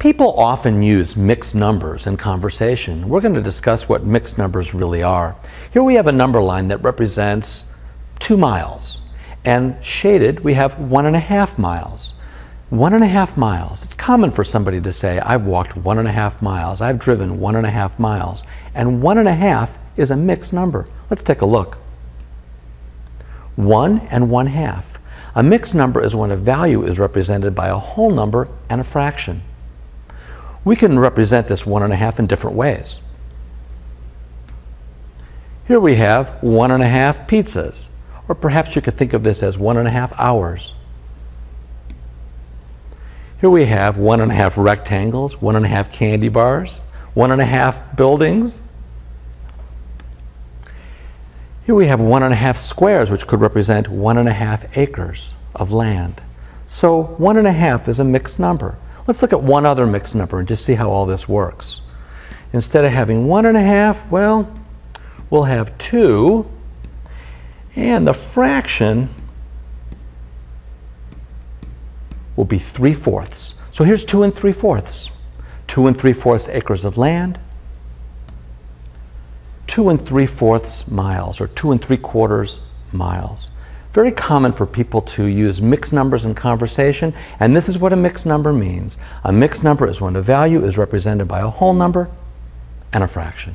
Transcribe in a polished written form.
People often use mixed numbers in conversation. We're going to discuss what mixed numbers really are. Here we have a number line that represents 2 miles. And shaded, we have 1.5 miles. 1.5 miles. It's common for somebody to say, I've walked 1.5 miles. I've driven 1.5 miles. And 1.5 is a mixed number. Let's take a look. 1 and 1/2. A mixed number is when a value is represented by a whole number and a fraction. We can represent this 1.5 in different ways. Here we have 1.5 pizzas, or perhaps you could think of this as 1.5 hours. Here we have 1.5 rectangles, 1.5 candy bars, 1.5 buildings. Here we have 1.5 squares, which could represent 1.5 acres of land. So 1.5 is a mixed number. Let's look at one other mixed number and just see how all this works. Instead of having 1.5, well, we'll have 2, and the fraction will be 3/4. So here's 2 3/4. 2 3/4 acres of land, 2 3/4 miles, or 2 3/4 miles. Very common for people to use mixed numbers in conversation, and this is what a mixed number means. A mixed number is when a value is represented by a whole number and a fraction.